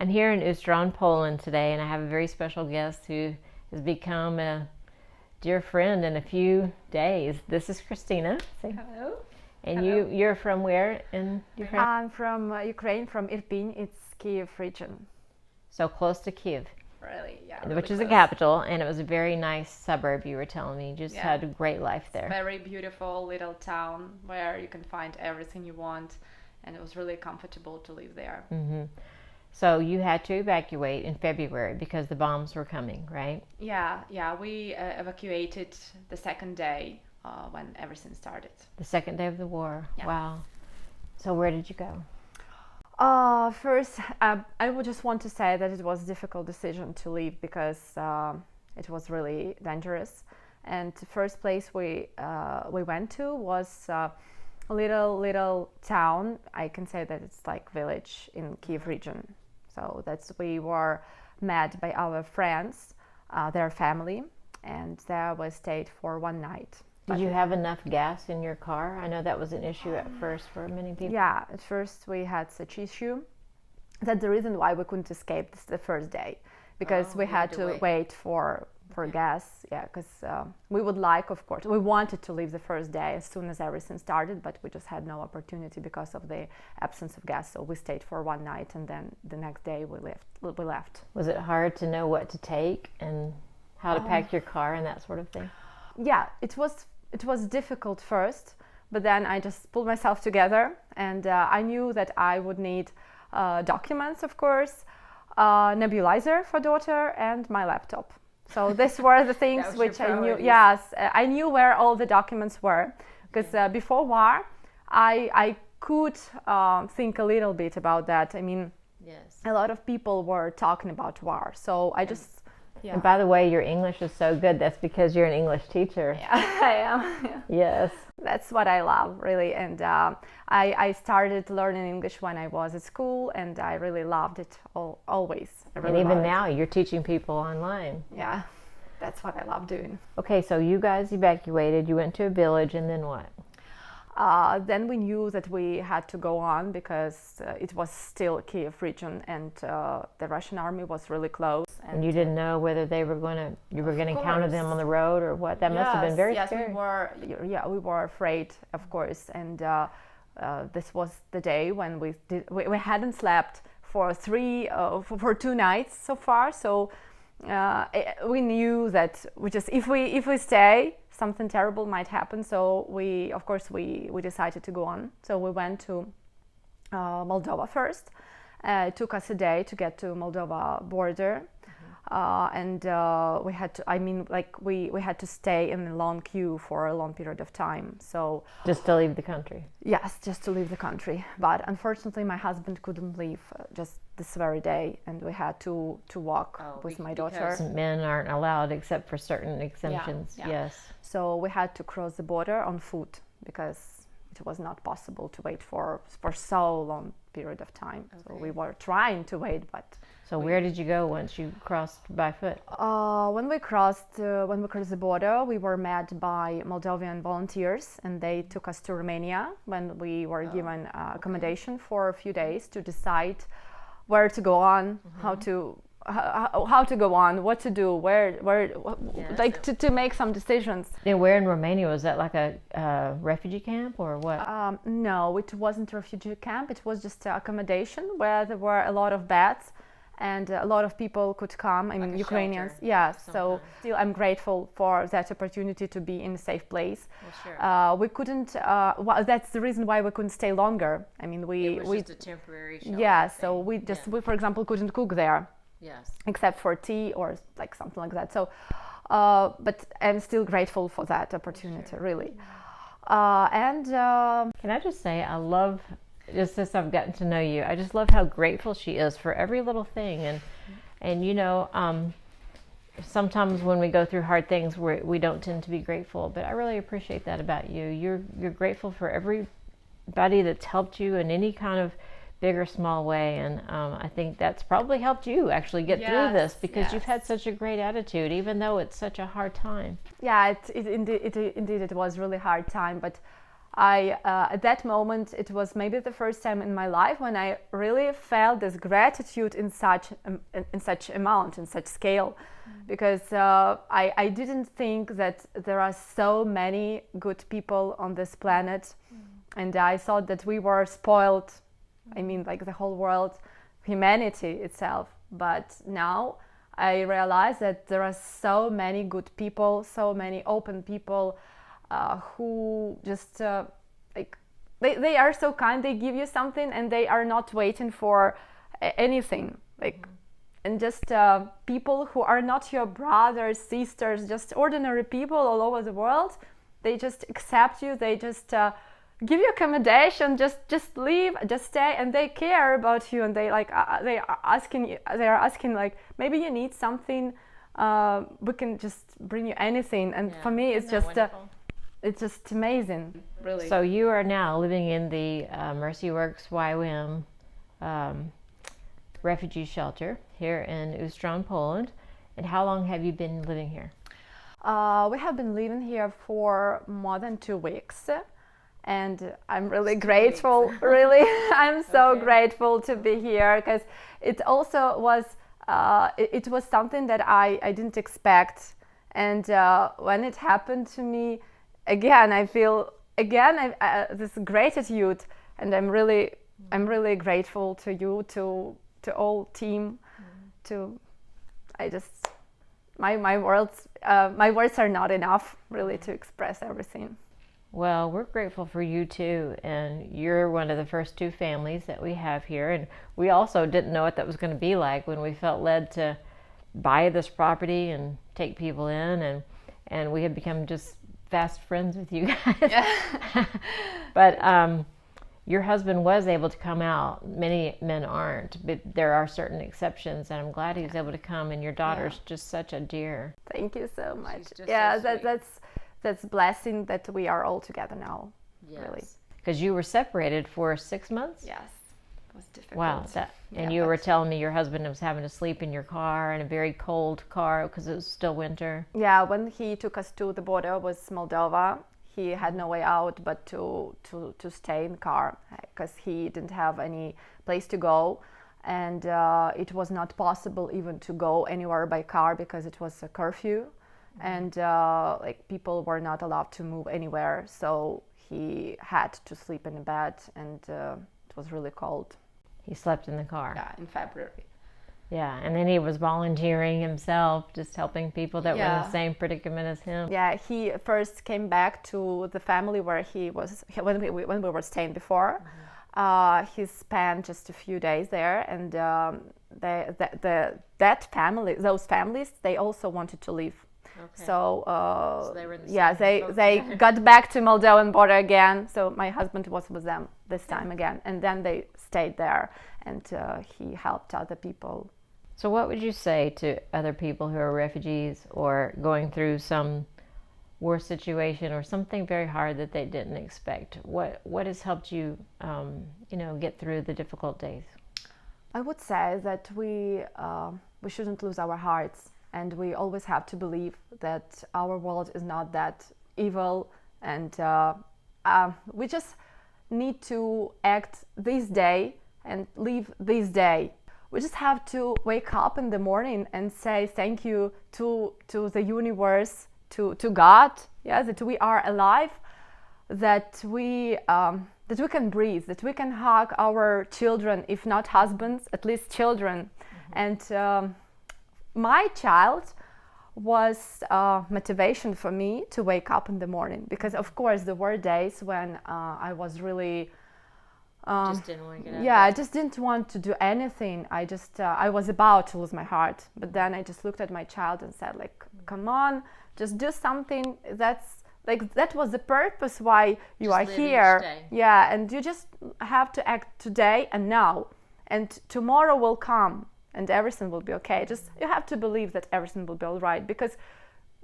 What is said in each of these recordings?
I'm here in Ustroń, Poland today, and I have a very special guest who has become a dear friend in a few days. This is Christina. Hello. And Hello. you're from where in Ukraine? I'm from Ukraine, from Irpin. It's Kyiv region. So close to Kyiv. Really, yeah. Which is really the close. capital, and it was a very nice suburb, you were telling me. You just had a great life there. Very beautiful little town where you can find everything you want, and it was really comfortable to live there. Mm-hmm. So you had to evacuate in February because the bombs were coming, right? Yeah. We evacuated the second day when everything started. The second day of the war. Yeah. Wow. So where did you go? First, I would just want to say that it was a difficult decision to leave because it was really dangerous. And the first place we went to was a little town. I can say that it's like village in Kyiv region. So we were met by our friends, their family, and there we stayed for one night. Did you have enough gas in your car? I know that was an issue at first for many people. Yeah, at first we had such issue. That's the reason why we couldn't escape the first day, because we had to wait for gas. Yeah, because we would like, of course, we wanted to leave the first day as soon as everything started, but we just had no opportunity because of the absence of gas. So we stayed for one night, and then the next day we left. Was it hard to know what to take and how to pack your car and that sort of thing? Yeah, it was difficult first, but then I just pulled myself together, and I knew that I would need documents, of course, nebulizer for daughter, and my laptop. So these were the things which I knew. Yes, I knew where all the documents were, because before war, I could think a little bit about that. I mean, yes, a lot of people were talking about war, so I just. Yeah. And by the way, your English is so good. That's because you're an English teacher. Yeah, I am. Yeah. Yes. That's what I love, really. And I started learning English when I was at school, and I really loved it always. And even now, you're teaching people online. Yeah, that's what I love doing. Okay, so you guys evacuated. You went to a village, and then what? Then we knew that we had to go on because it was still Kyiv region, and the Russian army was really close. And you didn't know whether you were going to encounter them on the road or what? That must have been very scary. Yes, we were afraid, of course. And this was the day when we hadn't slept for 2 nights so far. So we knew that if we stay, something terrible might happen. So we decided to go on. So we went to Moldova first. It took us a day to get to Moldova border. And we had to, we had to stay in a long queue for a long period of time. So just to leave the country. Yes, just to leave the country. But unfortunately, my husband couldn't leave just this very day, and we had to walk with my daughter. Men aren't allowed except for certain exemptions. Yeah. Yes. So we had to cross the border on foot because it was not possible to wait for so long period of time. Okay. So we were trying to wait, but. So where did you go once you crossed by foot? When we crossed the border, we were met by Moldovan volunteers, and they took us to Romania when we were given accommodation for a few days to decide where to go on, how to go on, what to do, to make some decisions. And where in Romania? Was that like a refugee camp or what? No, it wasn't a refugee camp. It was just accommodation where there were a lot of beds. And a lot of people could come. I mean, Ukrainians. Yeah. So still, I'm grateful for that opportunity to be in a safe place. Well, sure. We couldn't. That's the reason why we couldn't stay longer. I mean, it was just a temporary shelter. Yeah. So we for example, couldn't cook there. Yes. Except for tea or like something like that. So, but I'm still grateful for that opportunity, really. Can I just say, I love. Just as I've gotten to know you, I just love how grateful she is for every little thing. And you know, sometimes when we go through hard things, we don't tend to be grateful. But I really appreciate that about you. You're grateful for everybody that's helped you in any kind of big or small way. And I think that's probably helped you actually get through this because you've had such a great attitude, even though it's such a hard time. Yeah, indeed it was really hard time, but At that moment, it was maybe the first time in my life when I really felt this gratitude in such amount, in such scale, because I didn't think that there are so many good people on this planet, and I thought that we were spoiled. I mean, like the whole world, humanity itself. But now I realize that there are so many good people, so many open people who just like they are so kind. They give you something, and they are not waiting for anything. Like, and just people who are not your brothers, sisters, just ordinary people all over the world. They just accept you. They just give you accommodation. Just leave, just stay, and they care about you. And they like they are asking like, maybe you need something. We can just bring you anything. And for me, it's just it's just amazing, really. So you are now living in the MercyWorks YWAM refugee shelter here in Ustroń, Poland. And how long have you been living here? We have been living here for more than 2 weeks, and I'm really grateful. Really, I'm so grateful to be here, because it also was it was something that I didn't expect, and when it happened to me, again I feel this gratitude, and I'm really grateful to you, to all team, to my words are not enough really to express everything. Well, we're grateful for you too, and you're one of the first 2 families that we have here, and we also didn't know what that was going to be like when we felt led to buy this property and take people in, and we have become just fast friends with you guys. Yeah. But your husband was able to come out. Many men aren't, but there are certain exceptions, and I'm glad he was able to come, and your daughter's just such a dear. Thank you so much. Yeah, so that's blessing that we are all together now. Yes. Really. Because you were separated for 6 months? Yes. It was difficult. Wow. And you were telling me your husband was having to sleep in your car, in a very cold car, because it was still winter. Yeah, when he took us to the border with Moldova, he had no way out but to stay in the car, because he didn't have any place to go, and it was not possible even to go anywhere by car because it was a curfew, and like people were not allowed to move anywhere, so he had to sleep in a bed, and it was really cold. He slept in the car. Yeah, in February. Yeah, and then he was volunteering himself, just helping people that were in the same predicament as him. Yeah, he first came back to the family where he was when we were staying before. He spent just a few days there, and those families, they also wanted to leave. Okay. So they were in the they got back to Moldovan border again. So my husband was with them this time again, and then they stayed there, and he helped other people. So what would you say to other people who are refugees or going through some war situation or something very hard that they didn't expect? What has helped you, get through the difficult days? I would say that we shouldn't lose our hearts, and we always have to believe that our world is not that evil, and we just need to act this day and live this day. We just have to wake up in the morning and say thank you to the universe, to God, that we are alive, that we can breathe, that we can hug our children, if not husbands, at least children. And my child was motivation for me to wake up in the morning, because of course there were days when I was really just didn't want to get out. Yeah, I just didn't want to do anything. I was about to lose my heart, but then I just looked at my child and said, like, come on, just do something. That was the purpose why you are here. Yeah, and you just have to act today and now, and tomorrow will come and everything will be okay. Just you have to believe that everything will be all right, because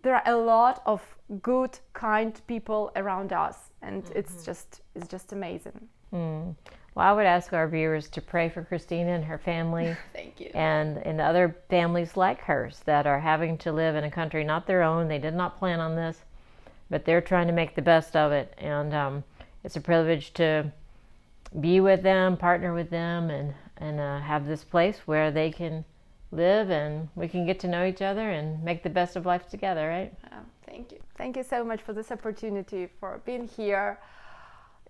there are a lot of good, kind people around us, and it's just amazing. Well, I would ask our viewers to pray for Christina and her family. Thank you. And other families like hers that are having to live in a country not their own. They did not plan on this, but they're trying to make the best of it. And it's a privilege to be with them, partner with them, and have this place where they can live and we can get to know each other and make the best of life together, right? Thank you. Thank you so much for this opportunity, for being here.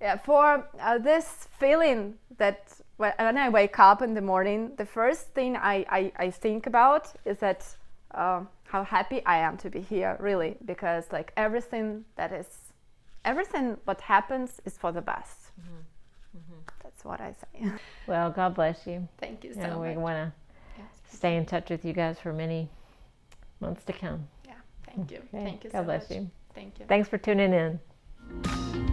Yeah, for this feeling that when I wake up in the morning, the first thing I think about is that how happy I am to be here, really, because like everything what happens is for the best. That's what I say. Well, God bless you. Thank you so And much. we want to stay in touch with you guys for many months to come. Yeah, thank you. Okay. Thank you God so bless much. you. Thank you. Thanks for tuning in.